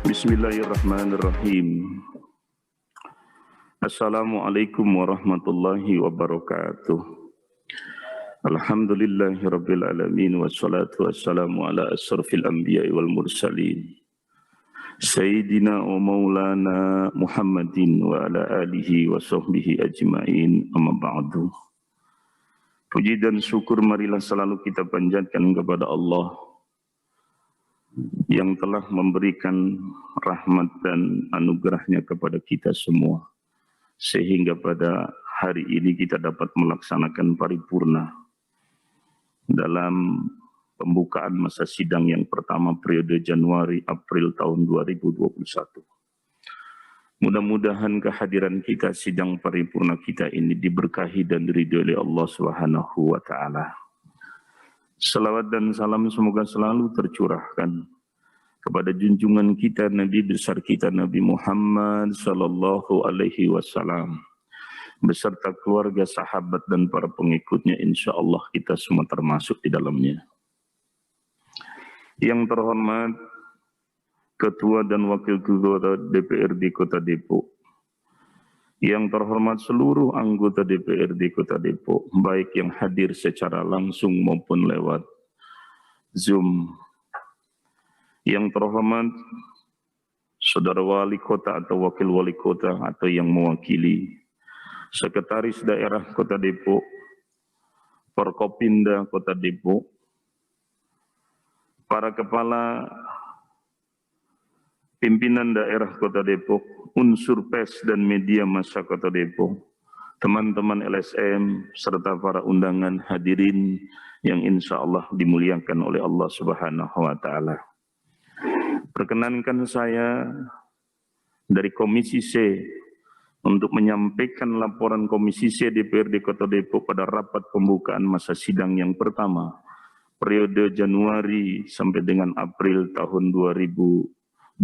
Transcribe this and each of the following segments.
Bismillahirrahmanirrahim. Assalamualaikum warahmatullahi wabarakatuh. Alhamdulillahirabbil alamin wassalatu wassalamu ala asrofil anbiya'i wal mursalin Sayyidina wa maulana Muhammadin wa ala alihi wa sahbihi ajma'in, amma ba'du. Puji dan syukur marilah selalu kita panjatkan kepada Allah yang telah memberikan rahmat dan anugerahnya kepada kita semua, sehingga pada hari ini kita dapat melaksanakan paripurna dalam pembukaan masa sidang yang pertama periode Januari-April tahun 2021. Mudah-mudahan kehadiran kita, sidang paripurna kita ini diberkahi dan diridhoi oleh Allah Subhanahu wa taala. Salawat dan salam semoga selalu tercurahkan kepada junjungan kita, Nabi besar kita Nabi Muhammad sallallahu alaihi wasallam, beserta keluarga, sahabat dan para pengikutnya, insya Allah kita semua termasuk di dalamnya. Yang terhormat Ketua dan Wakil Ketua DPRD Kota Depok, yang terhormat seluruh anggota DPRD Kota Depok, baik yang hadir secara langsung maupun lewat Zoom, yang terhormat Saudara Wali Kota atau Wakil Wali Kota atau yang mewakili Sekretaris Daerah Kota Depok, Forkopimda Kota Depok, para kepala pimpinan daerah Kota Depok, unsur pers dan media massa Kota Depok, teman-teman LSM, serta para undangan hadirin yang insya Allah dimuliakan oleh Allah Subhanahu wa taala. Perkenankan saya dari Komisi C untuk menyampaikan laporan Komisi C DPRD Kota Depok pada rapat pembukaan masa sidang yang pertama periode Januari sampai dengan April tahun 2021.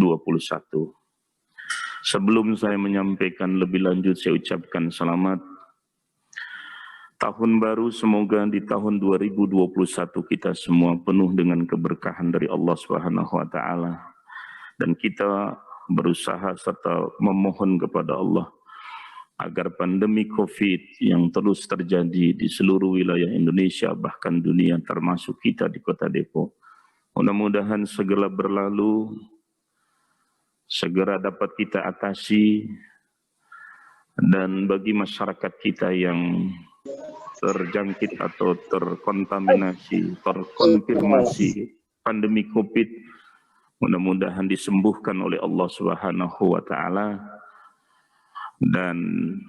Sebelum saya menyampaikan lebih lanjut, saya ucapkan selamat tahun baru. Semoga di tahun 2021 kita semua penuh dengan keberkahan dari Allah Subhanahu wa taala, dan kita berusaha serta memohon kepada Allah agar pandemi COVID yang terus terjadi di seluruh wilayah Indonesia, bahkan dunia, termasuk kita di Kota Depok, mudah-mudahan segera berlalu, segera dapat kita atasi, dan bagi masyarakat kita yang terjangkit atau terkontaminasi, terkonfirmasi pandemi COVID, mudah-mudahan disembuhkan oleh Allah Subhanahu wa taala dan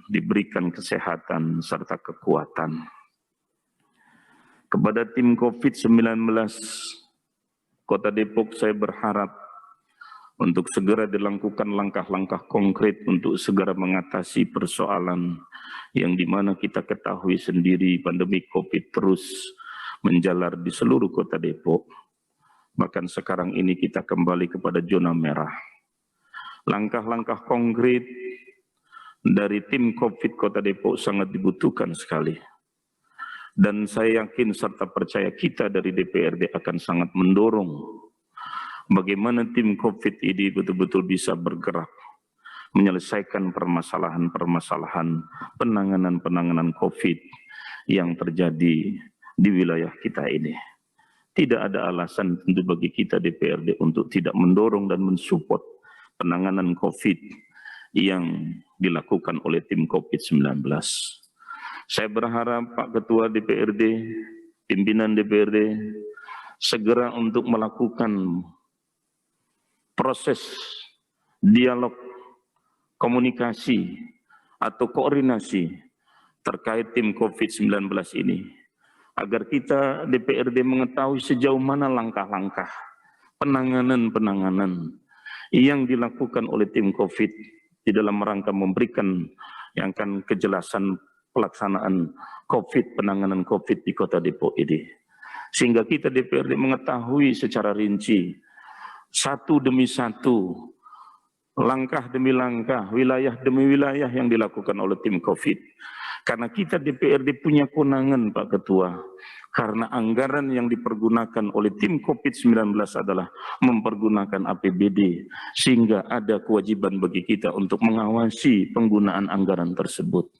diberikan kesehatan serta kekuatan. Kepada tim COVID-19 Kota Depok, saya berharap untuk segera dilakukan langkah-langkah konkret untuk segera mengatasi persoalan yang dimana kita ketahui sendiri pandemi COVID terus menjalar di seluruh Kota Depok. Bahkan sekarang ini kita kembali kepada zona merah. Langkah-langkah konkret dari tim COVID Kota Depok sangat dibutuhkan sekali. Dan saya yakin serta percaya kita dari DPRD akan sangat mendorong bagaimana tim COVID ini betul-betul bisa bergerak menyelesaikan permasalahan-permasalahan penanganan COVID yang terjadi di wilayah kita ini. Tidak ada alasan tentu bagi kita DPRD untuk tidak mendorong dan mensupport penanganan COVID yang dilakukan oleh tim COVID-19. Saya berharap Pak Ketua DPRD, pimpinan DPRD, segera untuk melakukan proses dialog, komunikasi, atau koordinasi terkait tim COVID-19 ini, agar kita DPRD mengetahui sejauh mana langkah-langkah penanganan yang dilakukan oleh tim COVID di dalam rangka memberikan yang akan kejelasan pelaksanaan COVID, penanganan COVID di Kota Depok ini. Sehingga kita DPRD mengetahui secara rinci, satu demi satu, langkah demi langkah, wilayah demi wilayah yang dilakukan oleh tim COVID. Karena kita DPRD punya kewenangan Pak Ketua Karena anggaran yang dipergunakan oleh tim COVID-19 adalah mempergunakan APBD, sehingga ada kewajiban bagi kita untuk mengawasi penggunaan anggaran tersebut.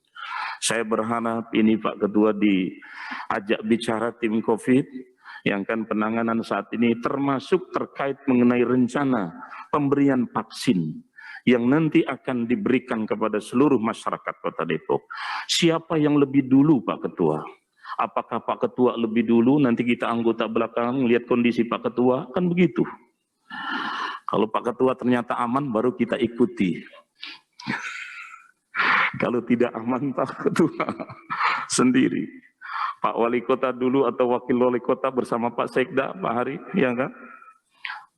Saya berharap ini Pak Ketua diajak bicara tim COVID, yang kan penanganan saat ini termasuk terkait mengenai rencana pemberian vaksin yang nanti akan diberikan kepada seluruh masyarakat Kota Depok. Siapa yang lebih dulu Pak Ketua? Apakah Pak Ketua lebih dulu, nanti kita anggota belakang lihat kondisi Pak Ketua, kan begitu. Kalau Pak Ketua ternyata aman, baru kita ikuti. Kalau tidak aman, Pak Ketua sendiri. Pak Wali Kota dulu atau Wakil Wali Kota bersama Pak Sekda, Pak Hari, ya kan?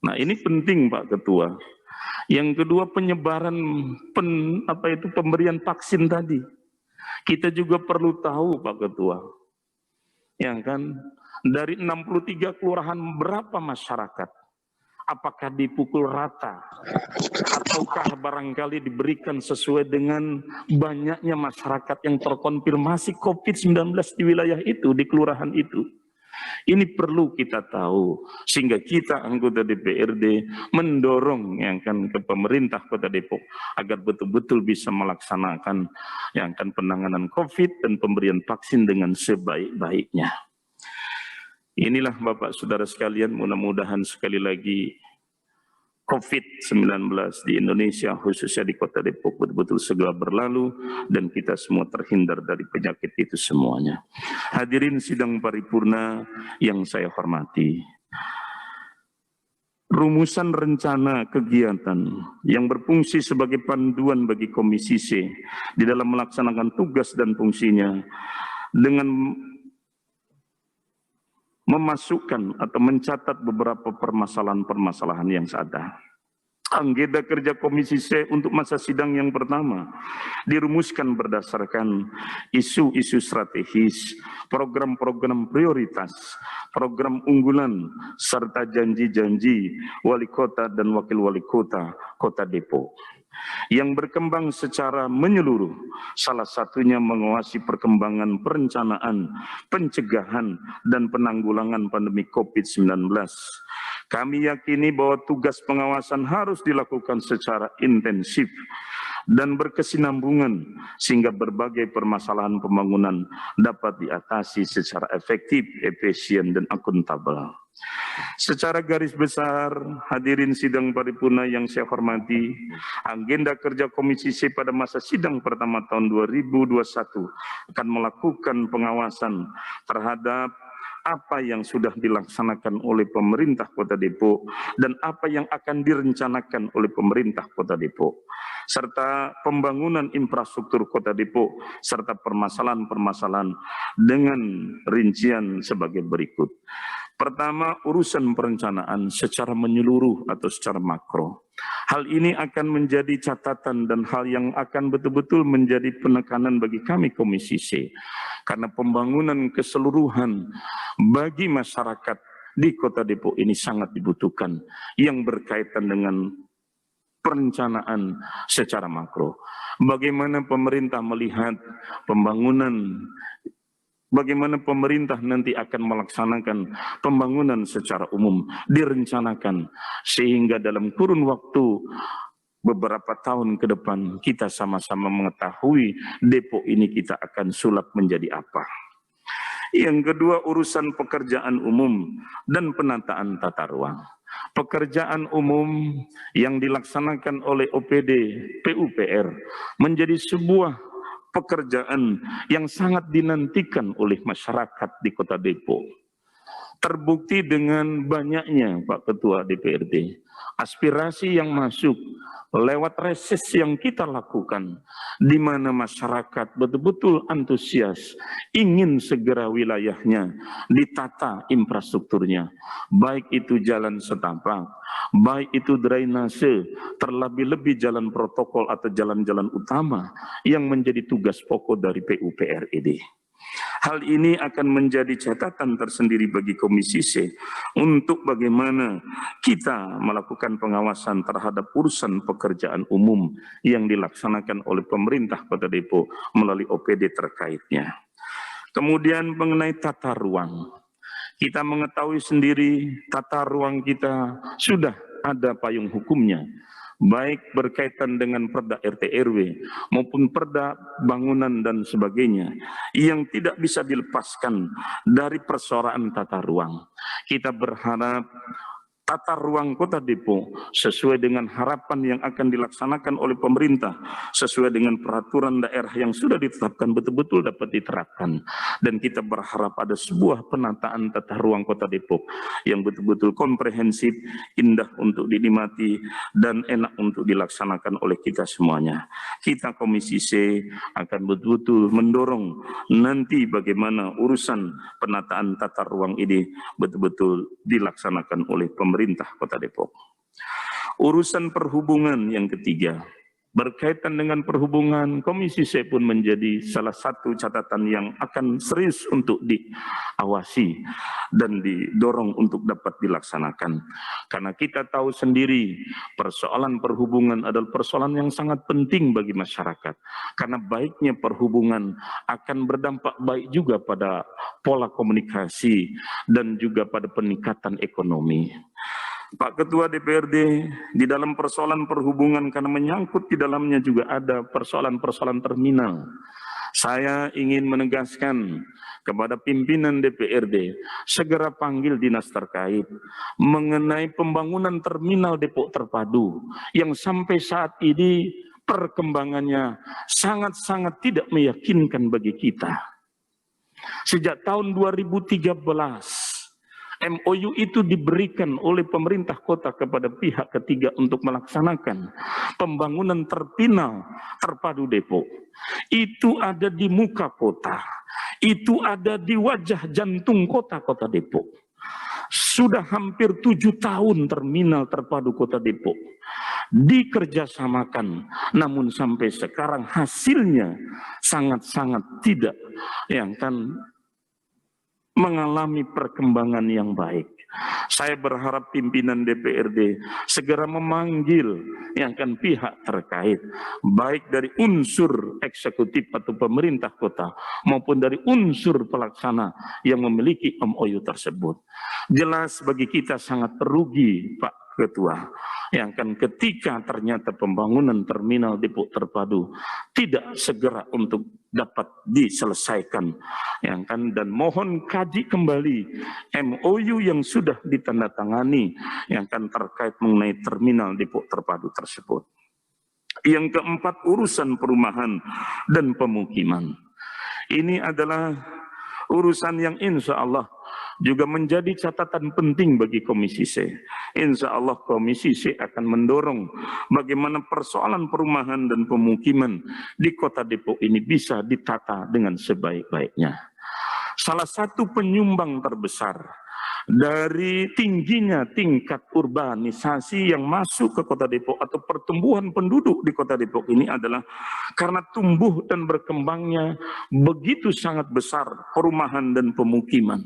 Nah ini penting Pak Ketua. Yang kedua penyebaran, pemberian vaksin tadi. Kita juga perlu tahu Pak Ketua. Ya kan, dari 63 kelurahan berapa masyarakat? Apakah dipukul rata? Ataukah barangkali diberikan sesuai dengan banyaknya masyarakat yang terkonfirmasi COVID-19 di wilayah itu, di kelurahan itu? Ini perlu kita tahu, sehingga kita anggota DPRD mendorong yang kan ke pemerintah Kota Depok agar betul-betul bisa melaksanakan yang kan penanganan COVID dan pemberian vaksin dengan sebaik-baiknya. Inilah Bapak Saudara sekalian, mudah-mudahan sekali lagi COVID-19 di Indonesia, khususnya di Kota Depok, betul-betul segera berlalu dan kita semua terhindar dari penyakit itu semuanya. Hadirin sidang paripurna yang saya hormati, rumusan rencana kegiatan yang berfungsi sebagai panduan bagi Komisi C di dalam melaksanakan tugas dan fungsinya dengan memasukkan atau mencatat beberapa permasalahan-permasalahan yang ada. Agenda kerja Komisi C untuk masa sidang yang pertama dirumuskan berdasarkan isu-isu strategis, program-program prioritas, program unggulan, serta janji-janji wali kota dan wakil wali kota Kota Depok yang berkembang secara menyeluruh, salah satunya mengawasi perkembangan perencanaan, pencegahan, dan penanggulangan pandemi COVID-19. Kami yakini bahwa tugas pengawasan harus dilakukan secara intensif dan berkesinambungan sehingga berbagai permasalahan pembangunan dapat diatasi secara efektif, efisien, dan akuntabel. Secara garis besar, hadirin sidang paripurna yang saya hormati, agenda kerja Komisi C pada masa sidang pertama tahun 2021 akan melakukan pengawasan terhadap apa yang sudah dilaksanakan oleh pemerintah Kota Depok dan apa yang akan direncanakan oleh pemerintah Kota Depok, serta pembangunan infrastruktur Kota Depok, serta permasalahan-permasalahan dengan rincian sebagai berikut. Pertama, urusan perencanaan secara menyeluruh atau secara makro. Hal ini akan menjadi catatan dan hal yang akan betul-betul menjadi penekanan bagi kami Komisi C. Karena pembangunan keseluruhan bagi masyarakat di Kota Depok ini sangat dibutuhkan yang berkaitan dengan perencanaan secara makro. Bagaimana pemerintah melihat pembangunan, bagaimana pemerintah nanti akan melaksanakan pembangunan secara umum direncanakan sehingga dalam kurun waktu beberapa tahun ke depan kita sama-sama mengetahui Depok ini kita akan sulap menjadi apa. Yang kedua, urusan pekerjaan umum dan penataan tata ruang. Pekerjaan umum yang dilaksanakan oleh OPD PUPR menjadi sebuah pekerjaan yang sangat dinantikan oleh masyarakat di Kota Depok. Terbukti dengan banyaknya Pak Ketua DPRD, aspirasi yang masuk lewat reses yang kita lakukan, di mana masyarakat betul-betul antusias, ingin segera wilayahnya ditata infrastrukturnya, baik itu jalan setapak, baik itu drainase, terlebih-lebih jalan protokol atau jalan-jalan utama yang menjadi tugas pokok dari PUPR ini. Hal ini akan menjadi catatan tersendiri bagi Komisi C untuk bagaimana kita melakukan pengawasan terhadap urusan pekerjaan umum yang dilaksanakan oleh pemerintah Kota Depok melalui OPD terkaitnya. Kemudian mengenai tata ruang. Kita mengetahui sendiri tata ruang kita sudah ada payung hukumnya, baik berkaitan dengan perda RT RW maupun perda bangunan dan sebagainya, yang tidak bisa dilepaskan dari persoalan tata ruang. Kita berharap tata ruang Kota Depok sesuai dengan harapan yang akan dilaksanakan oleh pemerintah, sesuai dengan peraturan daerah yang sudah ditetapkan betul-betul dapat diterapkan. Dan kita berharap ada sebuah penataan tata ruang Kota Depok yang betul-betul komprehensif, indah untuk dinikmati, dan enak untuk dilaksanakan oleh kita semuanya. Kita Komisi C akan betul-betul mendorong nanti bagaimana urusan penataan tata ruang ini betul-betul dilaksanakan oleh pemerintah Kota Depok. Urusan perhubungan yang ketiga, berkaitan dengan perhubungan, Komisi C pun menjadi salah satu catatan yang akan serius untuk diawasi dan didorong untuk dapat dilaksanakan. Karena kita tahu sendiri persoalan perhubungan adalah persoalan yang sangat penting bagi masyarakat. Karena baiknya perhubungan akan berdampak baik juga pada pola komunikasi dan juga pada peningkatan ekonomi. Pak Ketua DPRD, di dalam persoalan perhubungan karena menyangkut di dalamnya juga ada persoalan-persoalan terminal. Saya ingin menegaskan kepada pimpinan DPRD, segera panggil dinas terkait mengenai pembangunan terminal Depok Terpadu yang sampai saat ini perkembangannya sangat-sangat tidak meyakinkan bagi kita. Sejak tahun 2013, MOU itu diberikan oleh pemerintah kota kepada pihak ketiga untuk melaksanakan pembangunan terminal terpadu Depok. Itu ada di muka kota, itu ada di wajah jantung kota Depok. Sudah hampir 7 tahun terminal terpadu Kota Depok dikerjasamakan, namun sampai sekarang hasilnya sangat-sangat tidak yang kan mengalami perkembangan yang baik. Saya berharap pimpinan DPRD segera memanggil yang kan pihak terkait, baik dari unsur eksekutif atau pemerintah kota maupun dari unsur pelaksana yang memiliki MOU tersebut. Jelas bagi kita sangat rugi, Pak Ketua, yang kan ketika ternyata pembangunan terminal Depok Terpadu tidak segera untuk dapat diselesaikan, yang kan, dan mohon kaji kembali MOU yang sudah ditandatangani yang kan terkait mengenai terminal Depok Terpadu tersebut. Yang keempat, urusan perumahan dan pemukiman. Ini adalah urusan yang insya Allah juga menjadi catatan penting bagi Komisi C. Insya Allah Komisi C akan mendorong bagaimana persoalan perumahan dan pemukiman di Kota Depok ini bisa ditata dengan sebaik-baiknya. Salah satu penyumbang terbesar dari tingginya tingkat urbanisasi yang masuk ke Kota Depok atau pertumbuhan penduduk di Kota Depok ini adalah karena tumbuh dan berkembangnya begitu sangat besar perumahan dan pemukiman.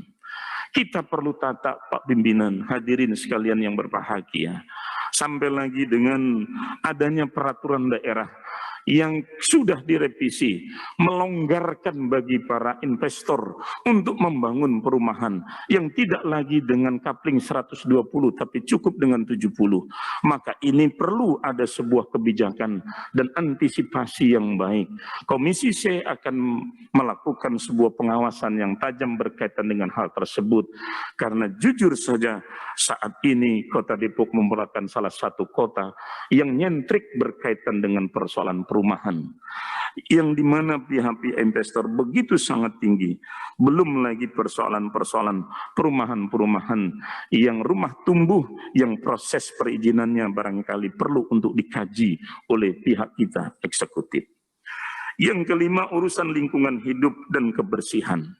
Kita perlu tata, Pak Pimpinan, hadirin sekalian yang berbahagia. Sampai lagi dengan adanya peraturan daerah yang sudah direvisi, melonggarkan bagi para investor untuk membangun perumahan yang tidak lagi dengan kapling 120 tapi cukup dengan 70. Maka ini perlu ada sebuah kebijakan dan antisipasi yang baik. Komisi C akan melakukan sebuah pengawasan yang tajam berkaitan dengan hal tersebut, karena jujur saja saat ini Kota Depok merupakan salah satu kota yang nyentrik berkaitan dengan persoalan perumahan, yang dimana pihak-pihak investor begitu sangat tinggi. Belum lagi persoalan-persoalan perumahan-perumahan yang rumah tumbuh, yang proses perizinannya barangkali perlu untuk dikaji oleh pihak kita eksekutif. Yang kelima, urusan lingkungan hidup dan kebersihan.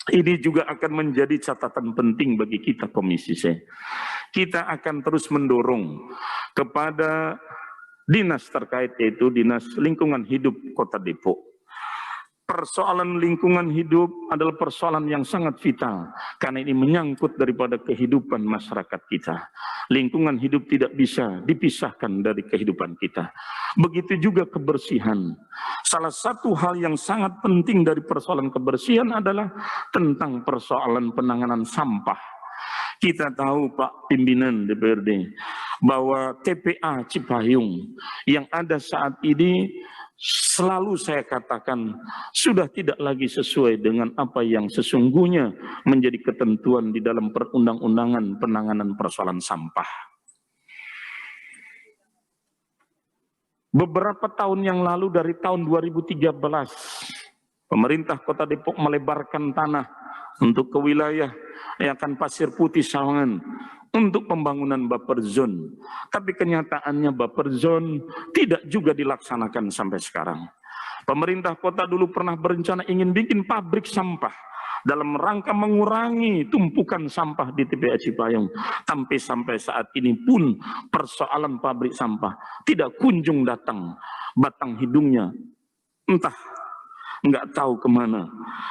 Ini juga akan menjadi catatan penting bagi kita Komisi C. Kita akan terus mendorong kepada dinas terkait, yaitu Dinas Lingkungan Hidup Kota Depok. Persoalan lingkungan hidup adalah persoalan yang sangat vital, karena ini menyangkut daripada kehidupan masyarakat kita. Lingkungan hidup tidak bisa dipisahkan dari kehidupan kita. Begitu juga kebersihan. Salah satu hal yang sangat penting dari persoalan kebersihan adalah tentang persoalan penanganan sampah. Kita tahu Pak Pimpinan DPRD, bahwa TPA Cipayung yang ada saat ini selalu saya katakan sudah tidak lagi sesuai dengan apa yang sesungguhnya menjadi ketentuan di dalam perundang-undangan penanganan persoalan sampah. Beberapa tahun yang lalu, dari tahun 2013, pemerintah Kota Depok melebarkan tanah untuk ke wilayah yang akan Pasir Putih Sawangan untuk pembangunan buffer zone. Tapi kenyataannya buffer zone tidak juga dilaksanakan sampai sekarang. Pemerintah kota dulu pernah berencana ingin bikin pabrik sampah dalam rangka mengurangi tumpukan sampah di TPA Cipayung. Sampai saat ini pun persoalan pabrik sampah tidak kunjung datang batang hidungnya. Entah nggak tahu kemana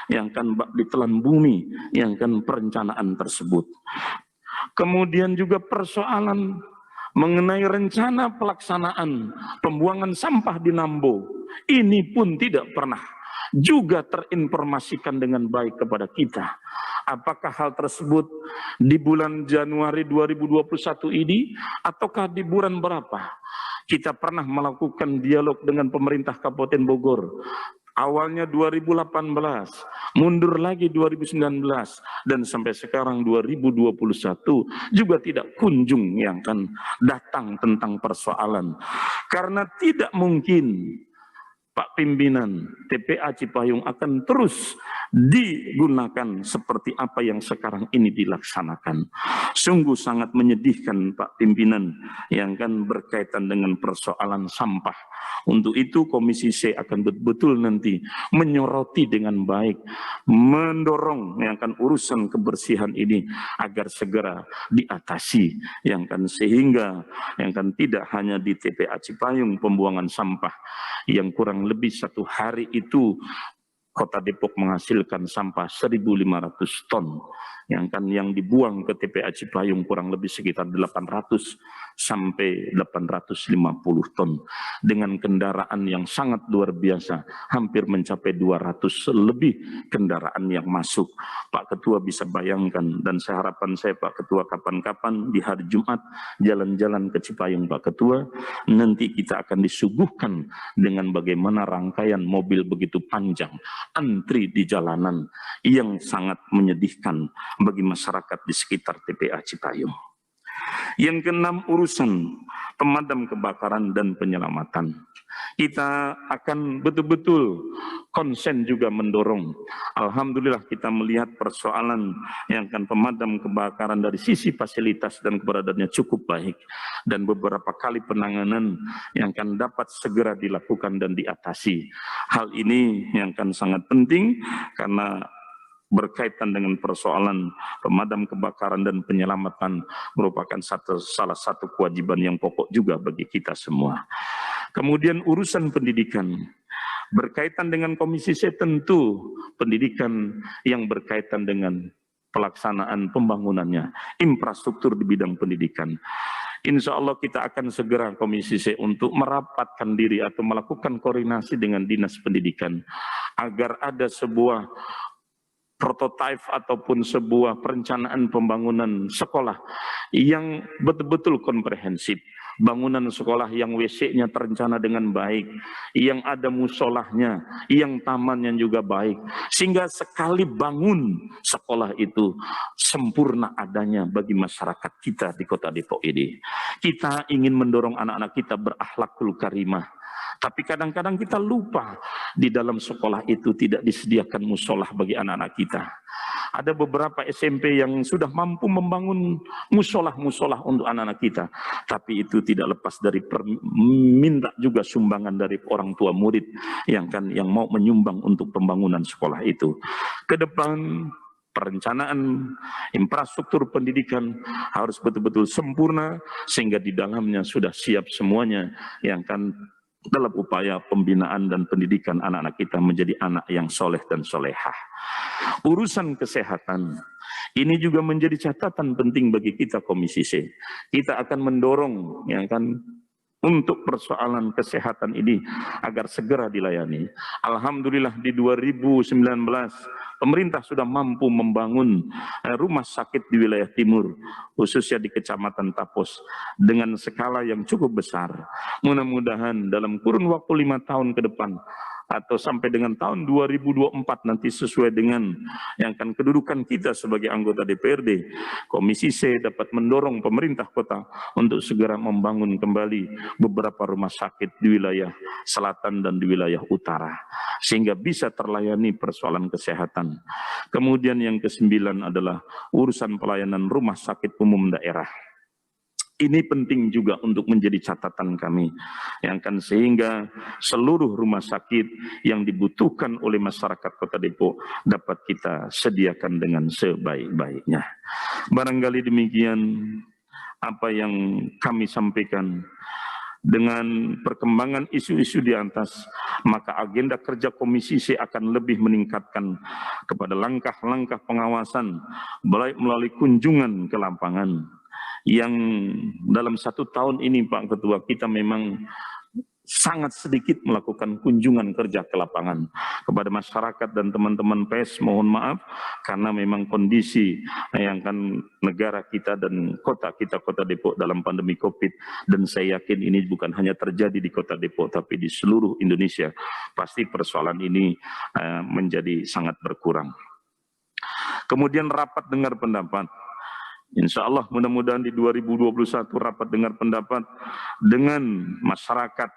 yang kan ditelan bumi, yang kan perencanaan tersebut. Kemudian juga persoalan mengenai rencana pelaksanaan pembuangan sampah di Nambo. Ini pun tidak pernah juga terinformasikan dengan baik kepada kita. Apakah hal tersebut di bulan Januari 2021 ini ataukah di bulan berapa? Kita pernah melakukan dialog dengan pemerintah Kabupaten Bogor. Awalnya 2018, mundur lagi 2019, dan sampai sekarang 2021 juga tidak kunjung yang akan datang tentang persoalan. Karena tidak mungkin Pak Pimpinan TPA Cipayung akan terus digunakan seperti apa yang sekarang ini dilaksanakan. Sungguh sangat menyedihkan Pak Pimpinan yang kan berkaitan dengan persoalan sampah. Untuk itu Komisi C akan betul-betul nanti menyoroti dengan baik, mendorong yang kan urusan kebersihan ini agar segera diatasi, yang kan sehingga yang kan tidak hanya di TPA Cipayung pembuangan sampah yang kurang lebih 1 hari itu Kota Depok menghasilkan sampah 1.500 ton, yang dibuang ke TPA Cipayung kurang lebih sekitar 800 sampai 850 ton dengan kendaraan yang sangat luar biasa, hampir mencapai 200 lebih kendaraan yang masuk. Pak Ketua bisa bayangkan, dan harapan saya Pak Ketua kapan-kapan di hari Jumat jalan-jalan ke Cipayung Pak Ketua, nanti kita akan disuguhkan dengan bagaimana rangkaian mobil begitu panjang antri di jalanan yang sangat menyedihkan bagi masyarakat di sekitar TPA Cipayung. Yang keenam, urusan pemadam kebakaran dan penyelamatan. Kita akan betul-betul konsen juga mendorong. Alhamdulillah kita melihat persoalan yang akan pemadam kebakaran dari sisi fasilitas dan keberadaannya cukup baik. Dan beberapa kali penanganan yang akan dapat segera dilakukan dan diatasi. Hal ini yang akan sangat penting karena berkaitan dengan persoalan pemadam kebakaran dan penyelamatan merupakan salah satu kewajiban yang pokok juga bagi kita semua. Kemudian urusan pendidikan, berkaitan dengan Komisi C tentu pendidikan yang berkaitan dengan pelaksanaan pembangunannya, infrastruktur di bidang pendidikan. Insya Allah kita akan segera Komisi C untuk merapatkan diri atau melakukan koordinasi dengan Dinas Pendidikan agar ada sebuah prototipe ataupun sebuah perencanaan pembangunan sekolah yang betul-betul komprehensif. Bangunan sekolah yang WC-nya terencana dengan baik, yang ada musolahnya, yang tamannya juga baik. Sehingga sekali bangun sekolah itu sempurna adanya bagi masyarakat kita di Kota Depok ini. Kita ingin mendorong anak-anak kita berakhlakul karimah. Tapi kadang-kadang kita lupa di dalam sekolah itu tidak disediakan musolah bagi anak-anak kita. Ada beberapa SMP yang sudah mampu membangun musolah-musolah untuk anak-anak kita. Tapi itu tidak lepas dari minta juga sumbangan dari orang tua murid yang mau menyumbang untuk pembangunan sekolah itu. Ke depan perencanaan infrastruktur pendidikan harus betul-betul sempurna sehingga di dalamnya sudah siap semuanya yang dalam upaya pembinaan dan pendidikan anak-anak kita menjadi anak yang soleh dan solehah. Urusan kesehatan, ini juga menjadi catatan penting bagi kita Komisi C. Kita akan mendorong ya kan, untuk persoalan kesehatan ini agar segera dilayani. Alhamdulillah di 2019 pemerintah sudah mampu membangun rumah sakit di wilayah timur, khususnya di Kecamatan Tapos, dengan skala yang cukup besar. Mudah-mudahan dalam kurun waktu 5 tahun ke depan, atau sampai dengan tahun 2024 nanti sesuai dengan yang akan kedudukan kita sebagai anggota DPRD, Komisi C dapat mendorong pemerintah kota untuk segera membangun kembali beberapa rumah sakit di wilayah selatan dan di wilayah utara, sehingga bisa terlayani persoalan kesehatan. Kemudian yang ke-9 adalah urusan pelayanan rumah sakit umum daerah. Ini penting juga untuk menjadi catatan kami, yang akan sehingga seluruh rumah sakit yang dibutuhkan oleh masyarakat Kota Depok dapat kita sediakan dengan sebaik-baiknya. Barangkali demikian apa yang kami sampaikan. Dengan perkembangan isu-isu di atas, maka agenda kerja Komisi C akan lebih meningkatkan kepada langkah-langkah pengawasan, baik melalui kunjungan ke lapangan, yang dalam 1 tahun ini Pak Ketua kita memang sangat sedikit melakukan kunjungan kerja ke lapangan. Kepada masyarakat dan teman-teman pers mohon maaf karena memang kondisi yang kan negara kita dan kota kita Kota Depok dalam pandemi Covid, dan saya yakin ini bukan hanya terjadi di Kota Depok tapi di seluruh Indonesia, pasti persoalan ini menjadi sangat berkurang. Kemudian rapat dengar pendapat. Insya Allah mudah-mudahan di 2021 rapat dengar pendapat dengan masyarakat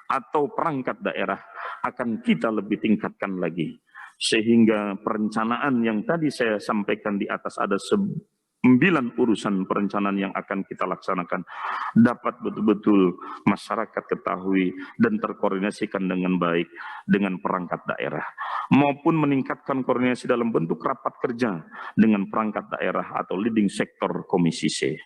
atau perangkat daerah akan kita lebih tingkatkan lagi. Sehingga perencanaan yang tadi saya sampaikan di atas ada 9 urusan perencanaan yang akan kita laksanakan dapat betul-betul masyarakat ketahui dan terkoordinasikan dengan baik dengan perangkat daerah, maupun meningkatkan koordinasi dalam bentuk rapat kerja dengan perangkat daerah atau leading sektor Komisi C.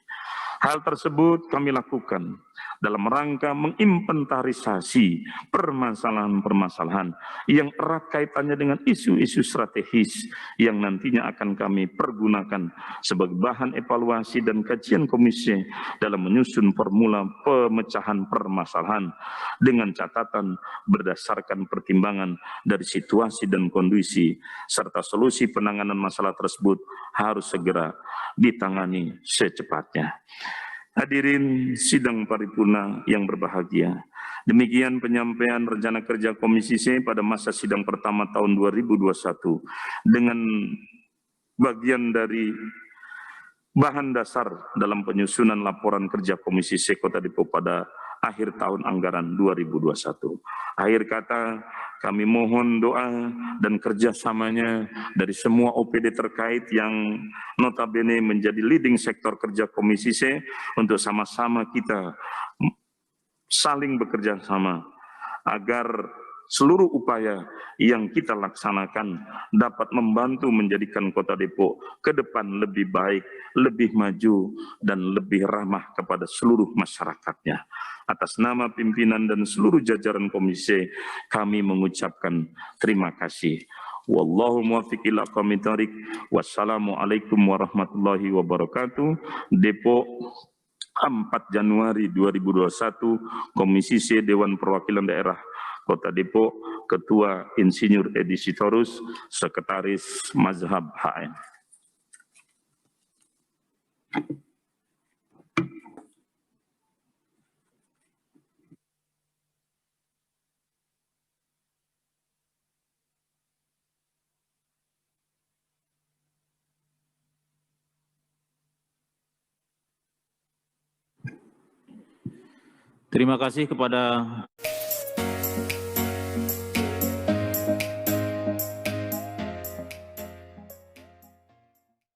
Hal tersebut kami lakukan dalam rangka menginventarisasi permasalahan-permasalahan yang erat kaitannya dengan isu-isu strategis yang nantinya akan kami pergunakan sebagai bahan evaluasi dan kajian komisi dalam menyusun formula pemecahan permasalahan dengan catatan berdasarkan pertimbangan dari situasi dan kondisi serta solusi penanganan masalah tersebut harus segera ditangani secepatnya. Hadirin sidang paripurna yang berbahagia, demikian penyampaian rencana kerja Komisi C pada masa sidang pertama tahun 2021 dengan bagian dari bahan dasar dalam penyusunan laporan kerja Komisi C Kota Depok pada akhir tahun anggaran 2021. Akhir kata, kami mohon doa dan kerjasamanya dari semua OPD terkait yang notabene menjadi leading sektor kerja Komisi C untuk sama-sama kita saling bekerja sama agar seluruh upaya yang kita laksanakan dapat membantu menjadikan Kota Depok ke depan lebih baik, lebih maju, dan lebih ramah kepada seluruh masyarakatnya. Atas nama pimpinan dan seluruh jajaran Komisi, kami mengucapkan terima kasih. Wallahu muwaffiq ila aqwamit thoriq. Wassalamualaikum warahmatullahi wabarakatuh. Depok 4 Januari 2021, Komisi C Dewan Perwakilan Daerah Kota Depok, Ketua Insinyur Edi Sitorus, Sekretaris Mazhab HN. Terima kasih kepada